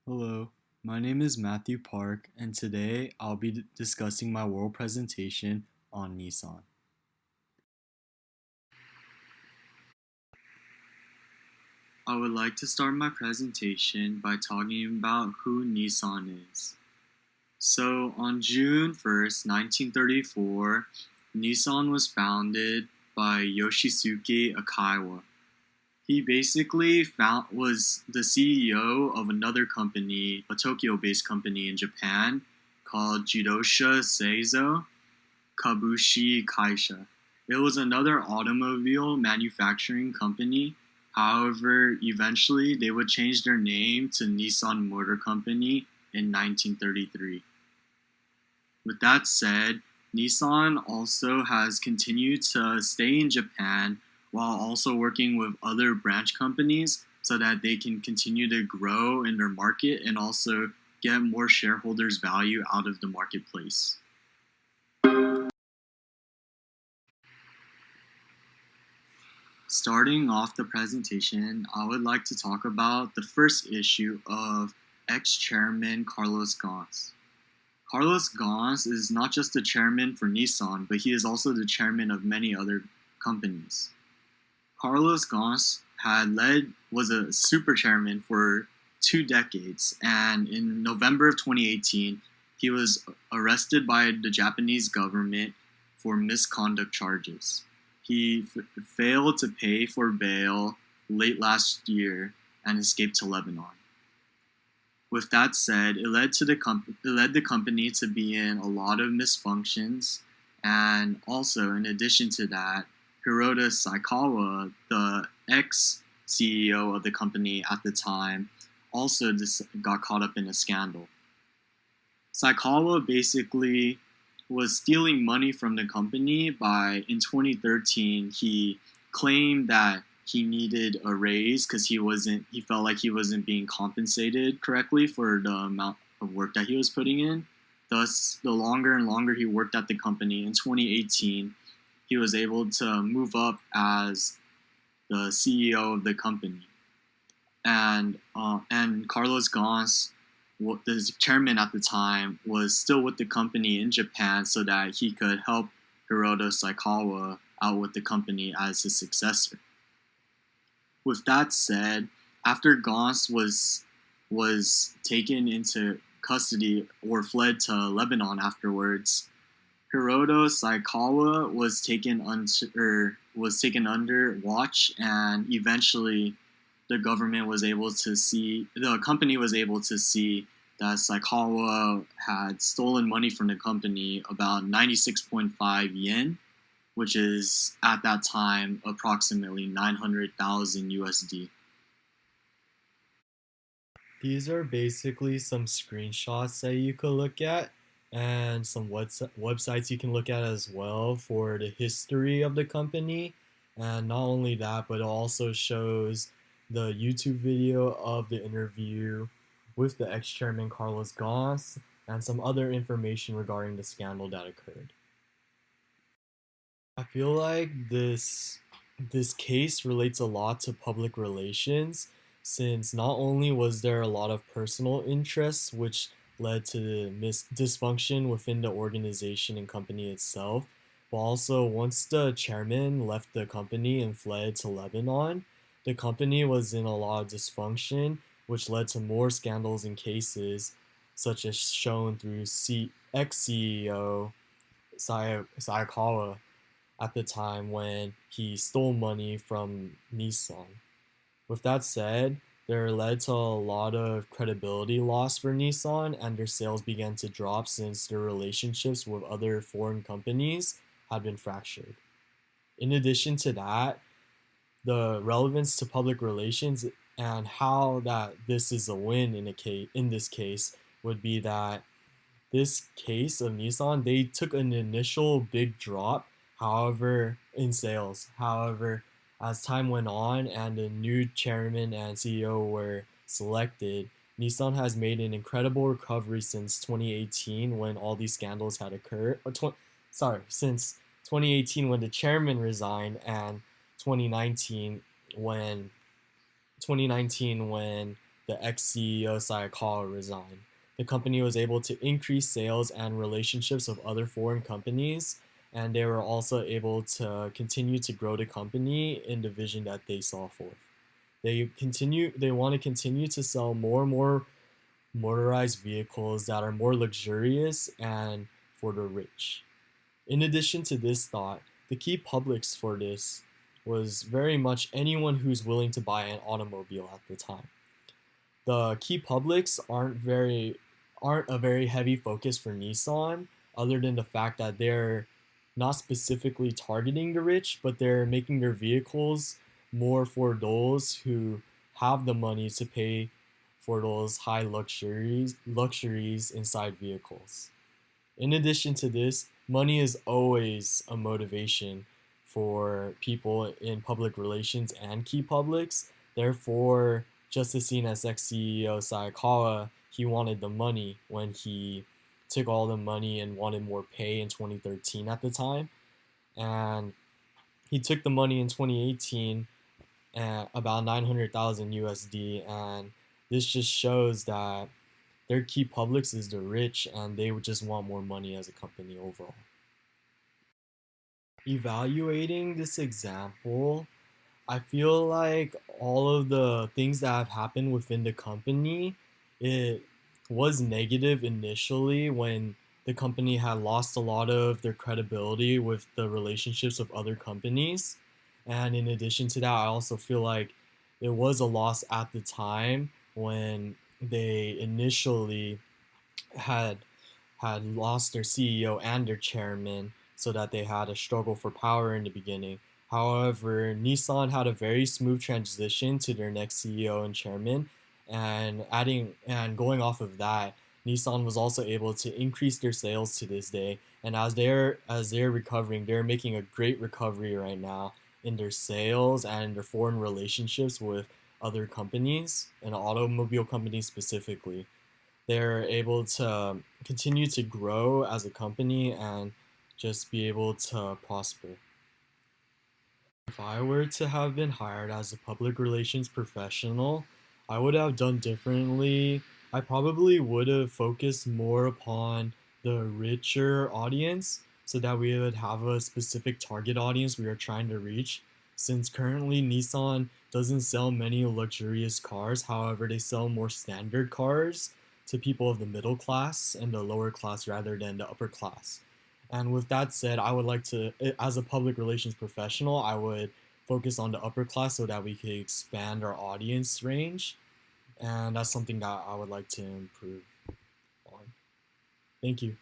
Hello, my name is Matthew Park, and today I'll be discussing my WHIRL presentation on Nissan. I would like to start my presentation by talking about who Nissan is. So, on June 1st, 1934, Nissan was founded by Yoshisuke Saikawa. He basically was the CEO of another company, a Tokyo-based company in Japan, called Jidosha Seizo Kabushi Kaisha. It was another automobile manufacturing company. However, eventually they would change their name to Nissan Motor Company in 1933. With that said, Nissan also has continued to stay in Japan while also working with other branch companies so that they can continue to grow in their market and also get more shareholders' value out of the marketplace. Starting off the presentation, I would like to talk about the first issue of ex-chairman Carlos Ghosn. Carlos Ghosn is not just the chairman for Nissan, but he is also the chairman of many other companies. Carlos Ghosn was a super chairman for 2 decades, and in November of 2018, he was arrested by the Japanese government for misconduct charges. He failed to pay for bail late last year and escaped to Lebanon. With that said, it led the company to be in a lot of misfunctions, and also in addition to that, Hiroto Saikawa, the ex-CEO of the company at the time, also got caught up in a scandal. Saikawa basically was stealing money from the company in 2013, he claimed that he needed a raise because he felt like he wasn't being compensated correctly for the amount of work that he was putting in. Thus, the longer and longer he worked at the company, in 2018, he was able to move up as the CEO of the company. And Carlos Ghosn, the chairman at the time, was still with the company in Japan so that he could help Hiroto Saikawa out with the company as his successor. With that said, after Ghosn was taken into custody or fled to Lebanon afterwards, Hiroto Saikawa was taken under watch, and eventually the company was able to see that Saikawa had stolen money from the company, about 96.5 yen, which is at that time approximately 900,000 USD. These are basically some screenshots that you could look at and some websites you can look at as well for the history of the company. And not only that, but it also shows the YouTube video of the interview with the ex-chairman Carlos Ghosn and some other information regarding the scandal that occurred. I feel like this case relates a lot to public relations, since not only was there a lot of personal interests which led to the dysfunction within the organization and company itself, but also once the chairman left the company and fled to Lebanon, the company was in a lot of dysfunction, which led to more scandals and cases, such as shown through ex-CEO Saikawa at the time when he stole money from Nissan. With that said, there led to a lot of credibility loss for Nissan, and their sales began to drop since their relationships with other foreign companies had been fractured. In addition to that, the relevance to public relations and how that this is a win in this case would be that this case of Nissan, they took an initial big drop, however, in sales. However, as time went on and the new chairman and CEO were selected, Nissan has made an incredible recovery since 2018 when all these scandals had occurred. Since 2018 when the chairman resigned, and 2019 when the ex-CEO Saikawa resigned. The company was able to increase sales and relationships with other foreign companies, and they were also able to continue to grow the company in the vision that they saw forth. They want to continue to sell more and more motorized vehicles that are more luxurious and for the rich. In addition to this thought, the key publics for this was very much anyone who's willing to buy an automobile at the time. The key publics aren't a very heavy focus for Nissan, other than the fact that they're not specifically targeting the rich, but they're making their vehicles more for those who have the money to pay for those high luxuries inside vehicles. In addition to this, money is always a motivation for people in public relations and key publics. Therefore, just as seen as ex-CEO Saikawa, he wanted the money when he took all the money and wanted more pay in 2013 at the time. And he took the money in 2018 at about 900,000 USD. And this just shows that their key publics is the rich and they would just want more money as a company overall. Evaluating this example, I feel like all of the things that have happened within the company, it was negative initially when the company had lost a lot of their credibility with the relationships of other companies. And in addition to that, I also feel like it was a loss at the time when they initially had lost their CEO and their chairman, so that they had a struggle for power in the beginning. However, Nissan had a very smooth transition to their next CEO and chairman, and going off of that, Nissan was also able to increase their sales to this day. And as they're recovering, they're making a great recovery right now in their sales and their foreign relationships with other companies and automobile companies specifically. They're able to continue to grow as a company and just be able to prosper. If I were to have been hired as a public relations professional, I would have done differently. I probably would have focused more upon the richer audience so that we would have a specific target audience we are trying to reach. Since currently Nissan doesn't sell many luxurious cars, however, they sell more standard cars to people of the middle class and the lower class rather than the upper class. And with that said, I would like to, as a public relations professional, I would focus on the upper class so that we could expand our audience range. And that's something that I would like to improve on. Thank you.